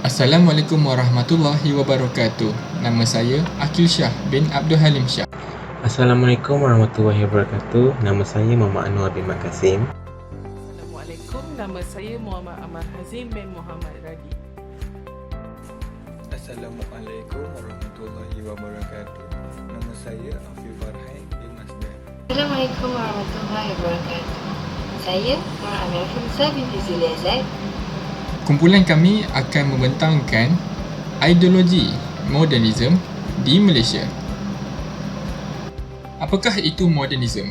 Assalamualaikum warahmatullahi wabarakatuh. Nama saya Akil Shah bin Abdul Halim Shah. Assalamualaikum warahmatullahi wabarakatuh. Nama saya Muhammad Anwar bin Mat Kasim. Assalamualaikum, nama saya Muhammad Ahmad Hazim bin Muhammad Radi. Assalamualaikum warahmatullahi wabarakatuh. Nama saya Afif Farhan bin Masdan. Assalamualaikum warahmatullahi wabarakatuh. Saya Nur Amir Hamzah binti Zulaizad. Kumpulan kami akan membentangkan ideologi modernism di Malaysia. Apakah itu modernism?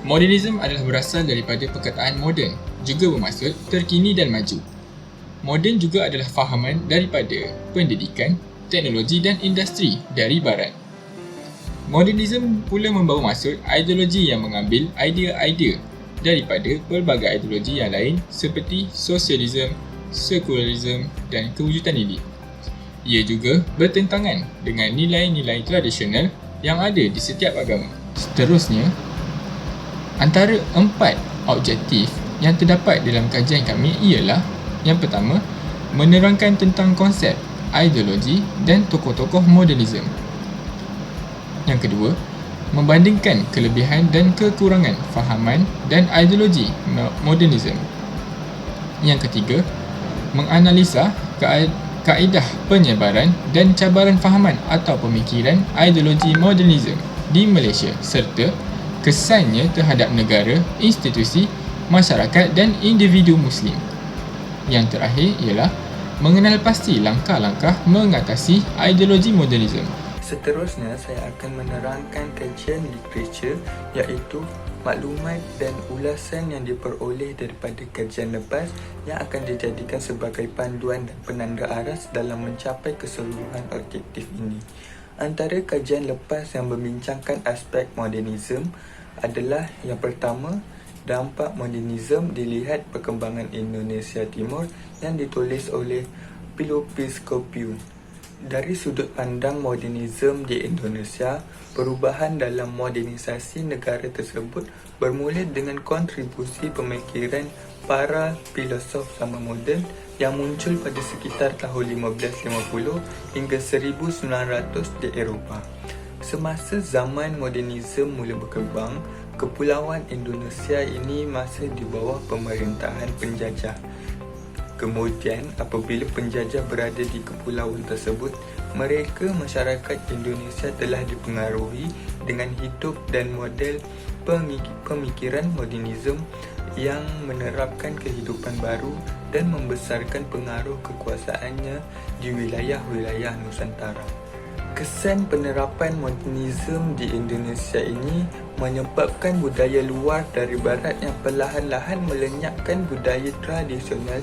Modernism adalah berasal daripada perkataan moden, juga bermaksud terkini dan maju. Moden juga adalah fahaman daripada pendidikan, teknologi dan industri dari barat. Modernism pula membawa maksud ideologi yang mengambil idea-idea daripada pelbagai ideologi yang lain seperti sosialisme, sekularisme dan kewujudan ini. Ia juga bertentangan dengan nilai-nilai tradisional yang ada di setiap agama. Seterusnya, antara 4 objektif yang terdapat dalam kajian kami ialah: yang pertama, menerangkan tentang konsep, ideologi dan tokoh-tokoh modernisme. Yang kedua, membandingkan kelebihan dan kekurangan fahaman dan ideologi modernisme. Yang ketiga, menganalisa kaedah penyebaran dan cabaran fahaman atau pemikiran ideologi modernisme di Malaysia serta kesannya terhadap negara, institusi, masyarakat dan individu Muslim. Yang terakhir ialah mengenal pasti langkah-langkah mengatasi ideologi modernisme. Seterusnya, saya akan menerangkan kajian literatur iaitu maklumat dan ulasan yang diperoleh daripada kajian lepas yang akan dijadikan sebagai panduan dan penanda aras dalam mencapai keseluruhan objektif ini. Antara kajian lepas yang membincangkan aspek modernisme adalah: yang pertama, dampak modernisme dilihat perkembangan Indonesia Timur yang ditulis oleh Pilopiscopiu. Dari sudut pandang modernisme di Indonesia, perubahan dalam modernisasi negara tersebut bermula dengan kontribusi pemikiran para filosof zaman moden yang muncul pada sekitar tahun 1550 hingga 1900 di Eropah. Semasa zaman modernisme mula berkembang, kepulauan Indonesia ini masih di bawah pemerintahan penjajah. Kemudian, apabila penjajah berada di kepulauan tersebut, masyarakat Indonesia telah dipengaruhi dengan hidup dan model pemikiran modernisme yang menerapkan kehidupan baru dan membesarkan pengaruh kekuasaannya di wilayah-wilayah Nusantara. Kesan penerapan modernisme di Indonesia ini menyebabkan budaya luar dari barat yang perlahan-lahan melenyapkan budaya tradisional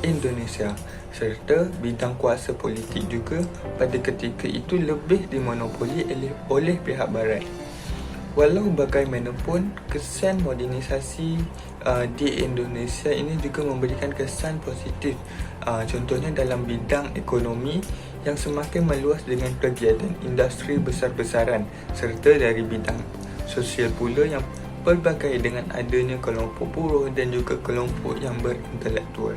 Indonesia, serta bidang kuasa politik juga pada ketika itu lebih dimonopoli oleh pihak barat. Walau bagaimanapun, kesan modernisasi di Indonesia ini juga memberikan kesan positif, contohnya dalam bidang ekonomi yang semakin meluas dengan kegiatan industri besar-besaran, serta dari bidang sosial pula yang pelbagai dengan adanya kelompok buruh dan juga kelompok yang berintelektual.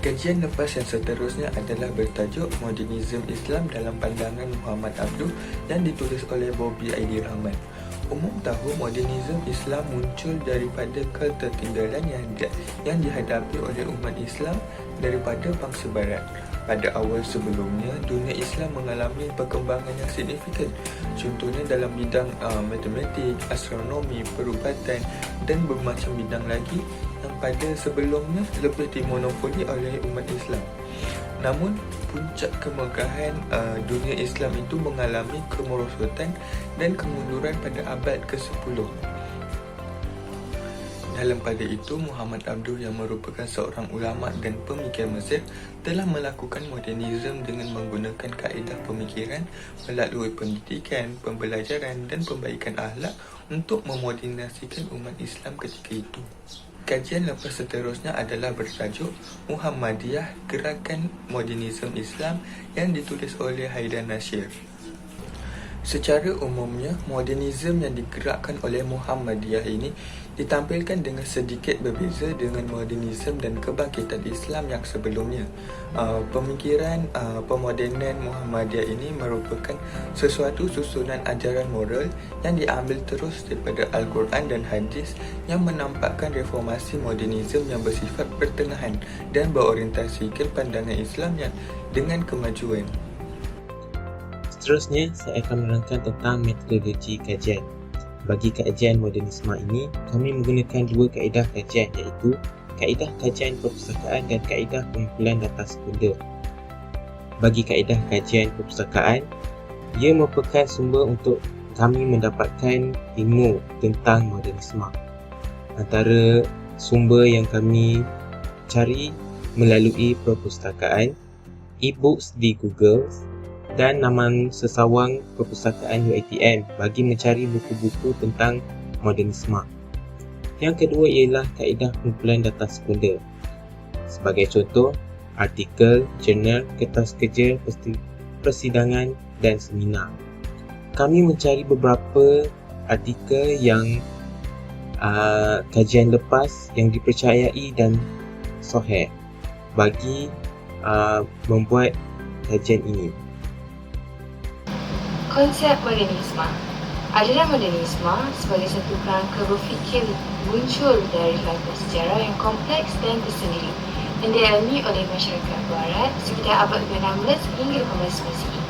Kajian lepas yang seterusnya adalah bertajuk Modernisme Islam dalam Pandangan Muhammad Abduh yang ditulis oleh Bobby Aidy Rahman. Umum tahu modernisme Islam muncul daripada ketertinggalan yang dihadapi oleh umat Islam daripada bangsa barat. Pada awal sebelumnya, dunia Islam mengalami perkembangan yang signifikan, contohnya dalam bidang matematik, astronomi, perubatan dan bermacam bidang lagi yang pada sebelumnya lebih dimonopoli oleh umat Islam. Namun, puncak kemegahan dunia Islam itu mengalami kemerosotan dan kemunduran pada abad ke-10. Dalam pada itu, Muhammad Abduh yang merupakan seorang ulama dan pemikir Mesir telah melakukan modernisme dengan menggunakan kaedah pemikiran melalui pendidikan, pembelajaran dan perbaikan akhlak untuk memodernisikan umat Islam ketika itu. Kajian lepas seterusnya adalah bertajuk Muhammadiyah, Gerakan Modernisme Islam yang ditulis oleh Haidar Nasir. Secara umumnya, modernisme yang digerakkan oleh Muhammadiyah ini ditampilkan dengan sedikit berbeza dengan modernisme dan kebangkitan Islam yang sebelumnya. Pemikiran pemodenan Muhammadiyah ini merupakan sesuatu susunan ajaran moral yang diambil terus daripada Al-Quran dan Hadis yang menampakkan reformasi modernisme yang bersifat pertengahan dan berorientasikan pandangan Islam yang dengan kemajuan. Seterusnya, saya akan menerangkan tentang metodologi kajian. Bagi kajian modernisme ini, kami menggunakan dua kaedah kajian, iaitu kaedah kajian perpustakaan dan kaedah pengumpulan data sekunder. Bagi kaedah kajian perpustakaan, ia merupakan sumber untuk kami mendapatkan ilmu tentang modernisme. Antara sumber yang kami cari melalui perpustakaan, e-books di Google, dan laman sesawang perpustakaan UiTM bagi mencari buku-buku tentang modernisme. Yang kedua ialah kaedah pengumpulan data sekunder. Sebagai contoh, artikel, jurnal, kertas kerja, persidangan dan seminar. Kami mencari beberapa artikel yang kajian lepas yang dipercayai dan sahih bagi membuat kajian ini. Konsep modernisme. Ajaran modernisme sebagai satu kerangka berfikir muncul dari latar sejarah yang kompleks dan tersendiri yang dialami oleh masyarakat Barat sekitar abad ke-16 hingga 18 Masihi.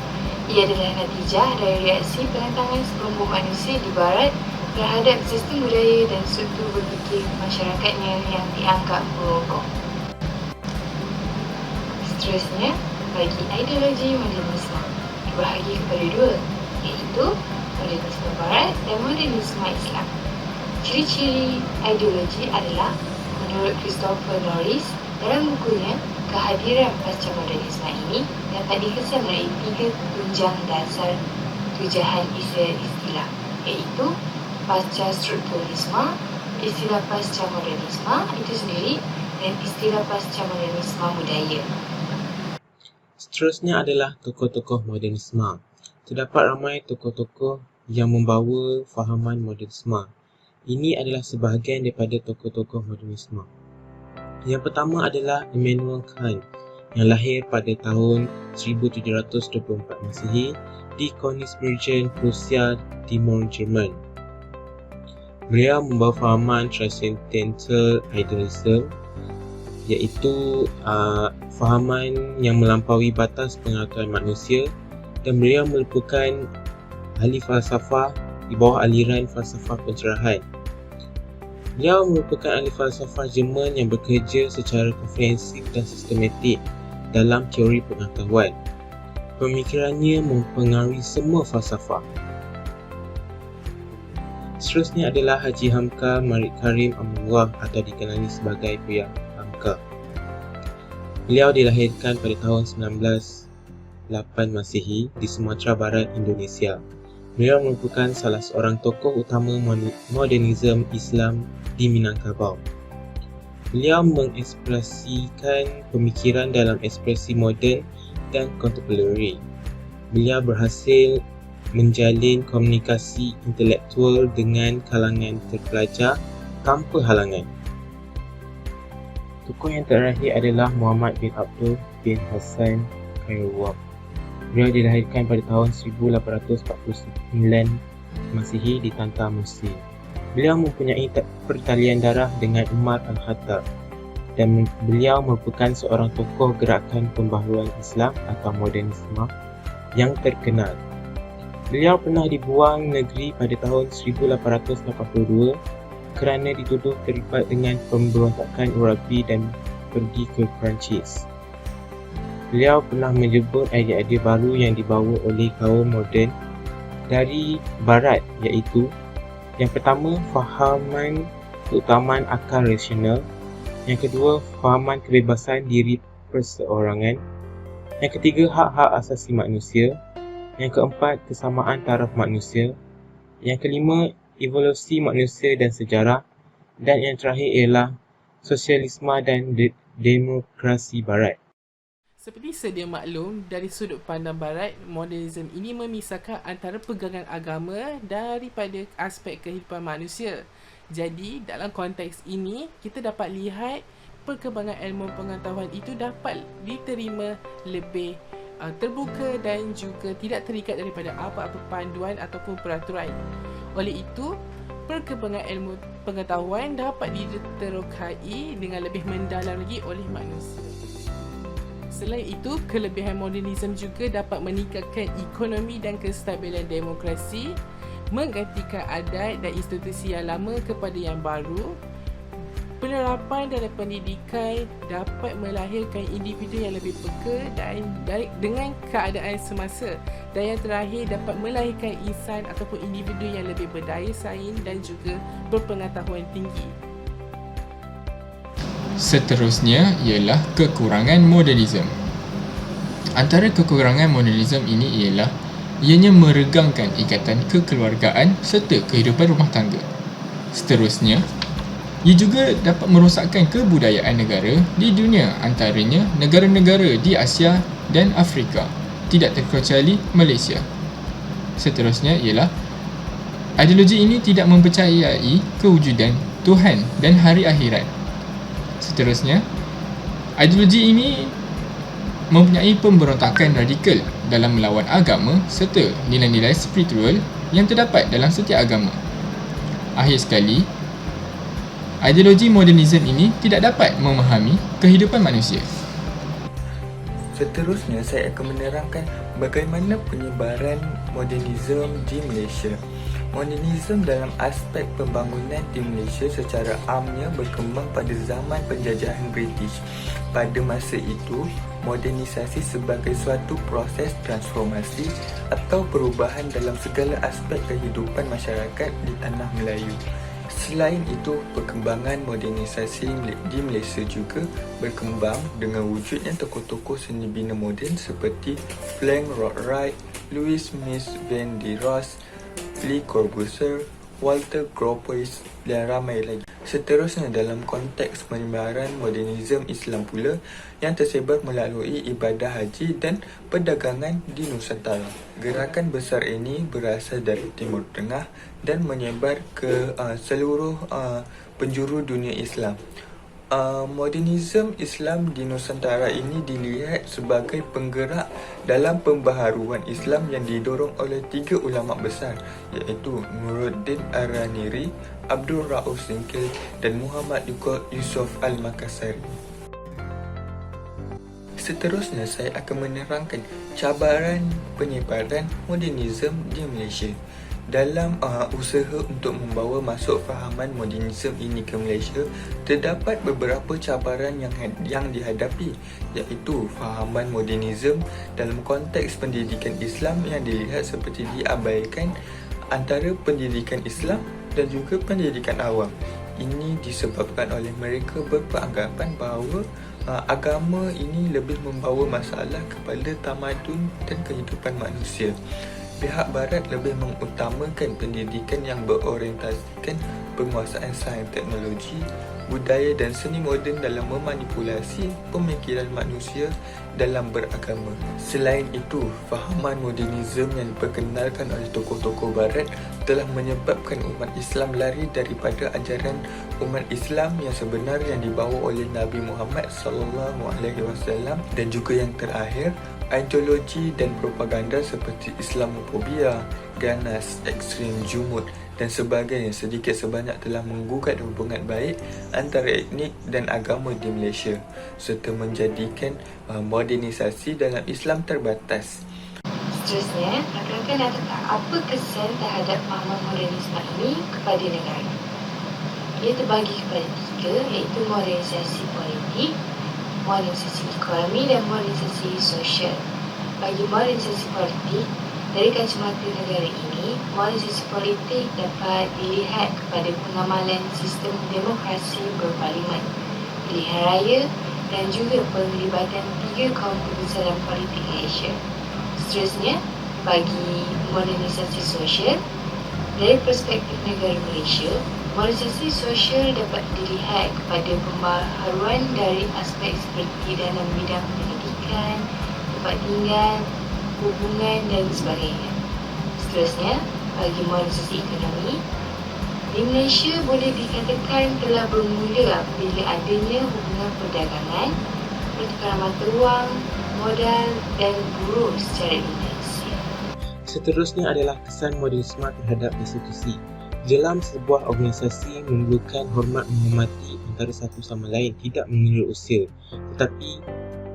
Ia adalah natijah dari reaksi penentangan sekelompok manusia di Barat terhadap sistem budaya dan struktur berfikir masyarakatnya yang dianggap merokok. Seterusnya, bagi ideologi modernisme dibahagi kepada dua, iaitu modernisme Barat dan modernisme Islam. Ciri-ciri ideologi adalah, menurut Christopher Norris, dalam bukunya, kehadiran pasca modernisme ini dapat dikesan melalui tiga tunjang dasar tujahan istilah, iaitu pasca strukturalisme, istilah pasca modernisme itu sendiri, dan istilah pasca modernisme budaya. Seterusnya adalah tokoh-tokoh modernisme. Terdapat ramai tokoh-tokoh yang membawa fahaman modernisme. Ini adalah sebahagian daripada tokoh-tokoh modernisme. Yang pertama adalah Immanuel Kant yang lahir pada tahun 1724 Masihi di Königsbergen, Prussia Timur Jerman. Beliau membawa fahaman transcendental idealism, iaitu fahaman yang melampaui batas pengetahuan manusia, dan beliau merupakan ahli falsafah di bawah aliran falsafah pencerahan. Beliau merupakan ahli falsafah Jerman yang bekerja secara komprehensif dan sistematik dalam teori pengetahuan. Pemikirannya mempengaruhi semua falsafah. Seterusnya adalah Haji Hamka Malik Karim Amanullah atau dikenali sebagai Buya Hamka. Beliau dilahirkan pada tahun 1908 Masihi di Sumatera Barat, Indonesia. Beliau merupakan salah seorang tokoh utama modernisme Islam di Minangkabau. Beliau mengekspresikan pemikiran dalam ekspresi moden dan contemporary. Beliau berhasil menjalin komunikasi intelektual dengan kalangan terpelajar tanpa halangan. Tokoh yang terakhir adalah Muhammad bin Abdul bin Hassan Khairullah. Beliau dilahirkan pada tahun 1849 Masihi di Tanta, Mesir. Beliau mempunyai pertalian darah dengan Umar Al-Khattab dan beliau merupakan seorang tokoh gerakan pembaharuan Islam atau modernisme yang terkenal. Beliau pernah dibuang negeri pada tahun 1882 kerana dituduh terlibat dengan pemberontakan Arabi dan pergi ke Perancis. Beliau pernah menyebut idea-idea baru yang dibawa oleh kaum moden dari Barat, iaitu yang pertama, fahaman keutamaan akal rasional. Yang kedua, fahaman kebebasan diri perseorangan. Yang ketiga, hak-hak asasi manusia. Yang keempat, kesamaan taraf manusia. Yang kelima, evolusi manusia dan sejarah. Dan yang terakhir ialah sosialisme dan demokrasi Barat. Seperti sedia maklum, dari sudut pandang barat, modernisme ini memisahkan antara pegangan agama daripada aspek kehidupan manusia. Jadi, dalam konteks ini, kita dapat lihat perkembangan ilmu pengetahuan itu dapat diterima lebih terbuka dan juga tidak terikat daripada apa-apa panduan ataupun peraturan. Oleh itu, perkembangan ilmu pengetahuan dapat diterokai dengan lebih mendalam lagi oleh manusia. Selain itu, kelebihan modernisme juga dapat meningkatkan ekonomi dan kestabilan demokrasi, menggantikan adat dan institusi yang lama kepada yang baru. Penerapan dalam pendidikan dapat melahirkan individu yang lebih peka dan dengan keadaan semasa. Dan yang terakhir, dapat melahirkan insan ataupun individu yang lebih berdaya saing dan juga berpengetahuan tinggi. Seterusnya ialah kekurangan modernisme. Antara kekurangan modernisme ini ialah ianya meregangkan ikatan kekeluargaan serta kehidupan rumah tangga. Seterusnya, ia juga dapat merosakkan kebudayaan negara di dunia, antaranya negara-negara di Asia dan Afrika, tidak terkecuali Malaysia. Seterusnya ialah ideologi ini tidak mempercayai kewujudan Tuhan dan hari akhirat. Seterusnya, ideologi ini mempunyai pemberontakan radikal dalam melawan agama serta nilai-nilai spiritual yang terdapat dalam setiap agama. Akhir sekali, ideologi modernisme ini tidak dapat memahami kehidupan manusia. Seterusnya, saya akan menerangkan bagaimana penyebaran modernisme di Malaysia. Modernisme dalam aspek pembangunan di Malaysia secara amnya berkembang pada zaman penjajahan British. Pada masa itu, modernisasi sebagai suatu proses transformasi atau perubahan dalam segala aspek kehidupan masyarakat di tanah Melayu. Selain itu, perkembangan modernisasi di Malaysia juga berkembang dengan wujudnya tokoh-tokoh seni bina moden seperti Frank Lloyd Wright, Louis Mies van der Rohe, Lee Corbusier, Walter Gropius dan ramai lagi. Seterusnya, dalam konteks penyebaran modernisme Islam pula yang tersebar melalui ibadah haji dan perdagangan di Nusantara. Gerakan besar ini berasal dari Timur Tengah dan menyebar ke seluruh penjuru dunia Islam. Modernisme Islam di Nusantara ini dilihat sebagai penggerak dalam pembaharuan Islam yang didorong oleh 3 ulama besar, iaitu Nuruddin Ar-Raniri, Abdul Rauf Singkil dan Muhammad Yusuf Al-Makassari. Seterusnya, saya akan menerangkan cabaran penyebaran modernisme di Malaysia. Dalam usaha untuk membawa masuk fahaman modernisme ini ke Malaysia, terdapat beberapa cabaran yang dihadapi, iaitu fahaman modernisme dalam konteks pendidikan Islam yang dilihat seperti diabaikan antara pendidikan Islam dan juga pendidikan awam. Ini disebabkan oleh mereka beranggapan bahawa agama ini lebih membawa masalah kepada tamadun dan kehidupan manusia. Pihak barat lebih mengutamakan pendidikan yang berorientasikan penguasaan sains teknologi, budaya dan seni moden dalam memanipulasi pemikiran manusia dalam beragama. Selain itu, fahaman modernisme yang diperkenalkan oleh tokoh-tokoh barat telah menyebabkan umat Islam lari daripada ajaran umat Islam yang sebenar yang dibawa oleh Nabi Muhammad SAW. Dan juga yang terakhir, ideologi dan propaganda seperti Islamofobia, ganas, ekstrim, jumud dan sebagainya sedikit sebanyak telah menggugat hubungan baik antara etnik dan agama di Malaysia serta menjadikan modernisasi dalam Islam terbatas. Seterusnya, rakan-rakan nak tentang apa kesan terhadap fahaman modernisme ini kepada negara. Ia terbagi kepada 3, iaitu modernisasi politik, modernisasi ekonomi dan modernisasi sosial. Bagi modernisasi politik, dari kacamata negara ini, modernisasi politik dapat dilihat kepada pengamalan sistem demokrasi berparlimen, pilihan raya dan juga penglibatan 3 kaum kebesaran politik Malaysia. Seterusnya, bagi modernisasi sosial, dari perspektif negara Malaysia, modernisasi sosial dapat dilihat kepada pembaharuan dari aspek seperti dalam bidang pendidikan, makan, tempat tinggal, hubungan dan sebagainya. Seterusnya, bagi model ekonomi, di Malaysia boleh dikatakan telah bermula apabila adanya hubungan perdagangan, pertukaran mata wang, modal dan buruh secara intensif. Seterusnya adalah kesan model smart terhadap institusi. Dalam sebuah organisasi memerlukan hormat menghormati antara satu sama lain, tidak mengira usia. Tetapi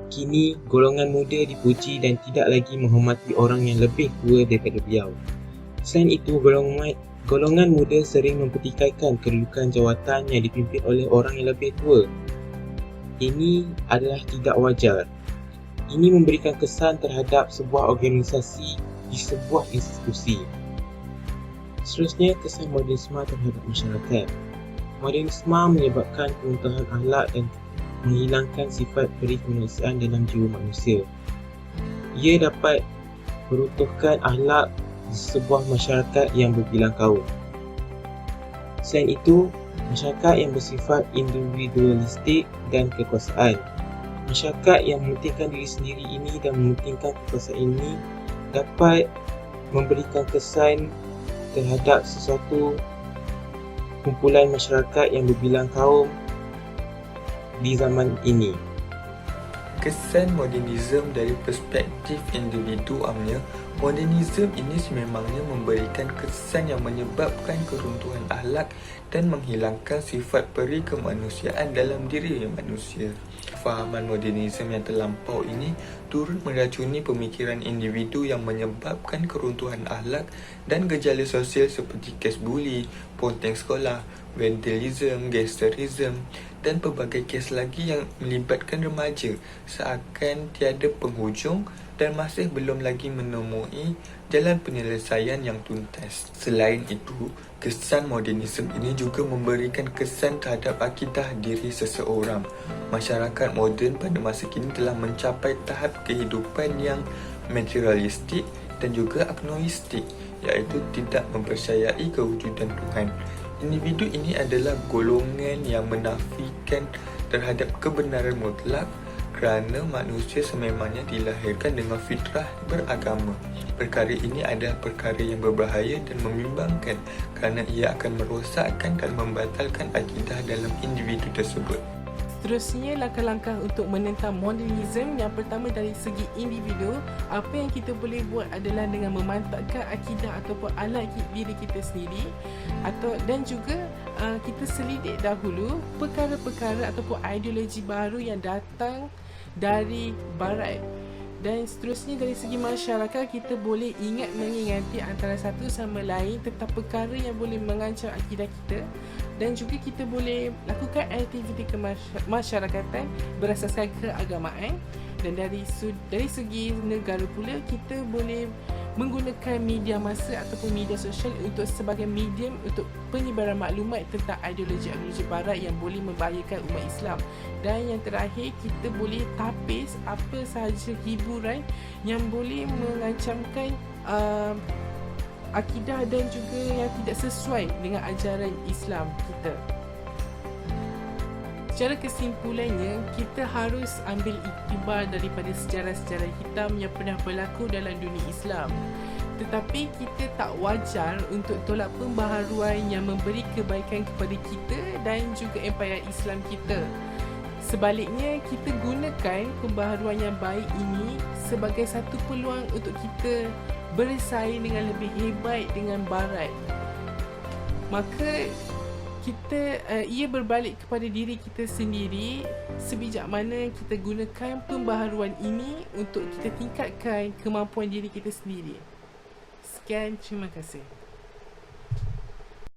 kini golongan muda dipuji dan tidak lagi menghormati orang yang lebih tua daripada beliau. Selain itu, golongan muda sering mempertikaikan kedudukan jawatan yang dipimpin oleh orang yang lebih tua. Ini adalah tidak wajar. Ini memberikan kesan terhadap sebuah organisasi di sebuah institusi. Seterusnya, kesan modernisme terhadap masyarakat. Modernisme menyebabkan keruntuhan akhlak dan menghilangkan sifat peri kemanusiaan dalam jiwa manusia. Ia dapat meruntuhkan akhlak di sebuah masyarakat yang berbilang kaum. Selain itu, masyarakat yang bersifat individualistik dan kekuasaan. Masyarakat yang mementingkan diri sendiri ini dan mementingkan kekuasaan ini dapat memberikan kesan terhadap sesuatu kumpulan masyarakat yang berbilang kaum di zaman ini. Kesan modernisme dari perspektif individu amnya, modernisme ini sememangnya memberikan kesan yang menyebabkan keruntuhan akhlak dan menghilangkan sifat peri kemanusiaan dalam diri manusia. Fahaman modernisme yang terlampau ini turut meracuni pemikiran individu yang menyebabkan keruntuhan akhlak dan gejala sosial seperti kes buli, ponteng sekolah, vandalisme, gangsterisme dan pelbagai kes lagi yang melibatkan remaja seakan tiada penghujung dan masih belum lagi menemui jalan penyelesaian yang tuntas. Selain itu, kesan modernisme ini juga memberikan kesan terhadap akidah diri seseorang. Masyarakat moden pada masa kini telah mencapai tahap kehidupan yang materialistik dan juga agnostik, iaitu tidak mempercayai kewujudan Tuhan. Individu ini adalah golongan yang menafikan terhadap kebenaran mutlak kerana manusia sememangnya dilahirkan dengan fitrah beragama. Perkara ini adalah perkara yang berbahaya dan membimbangkan kerana ia akan merosakkan dan membatalkan akidah dalam individu tersebut. Seterusnya, langkah-langkah untuk menentang modernisme. Yang pertama, dari segi individu, apa yang kita boleh buat adalah dengan memantapkan akidah ataupun alat diri kita sendiri, dan juga kita selidik dahulu perkara-perkara ataupun ideologi baru yang datang dari barat. Dan seterusnya, dari segi masyarakat, kita boleh mengingati antara satu sama lain tentang perkara yang boleh mengancam akidah kita, dan juga kita boleh lakukan aktiviti kemasyarakatan berasaskan keagamaan. Dan dari segi negara pula, kita boleh menggunakan media massa ataupun media sosial untuk sebagai medium untuk penyebaran maklumat tentang ideologi barat yang boleh membahayakan umat Islam. Dan yang terakhir, kita boleh tapis apa sahaja hiburan yang boleh mengancamkan akidah dan juga yang tidak sesuai dengan ajaran Islam kita. Secara kesimpulannya, kita harus ambil iktibar daripada sejarah-sejarah hitam yang pernah berlaku dalam dunia Islam. Tetapi kita tak wajar untuk tolak pembaharuan yang memberi kebaikan kepada kita dan juga empayar Islam kita. Sebaliknya, kita gunakan pembaharuan yang baik ini sebagai satu peluang untuk kita bersaing dengan lebih hebat dengan barat. Maka ia berbalik kepada diri kita sendiri, sebijak mana kita gunakan pembaharuan ini untuk kita tingkatkan kemampuan diri kita sendiri. Sekian, terima kasih.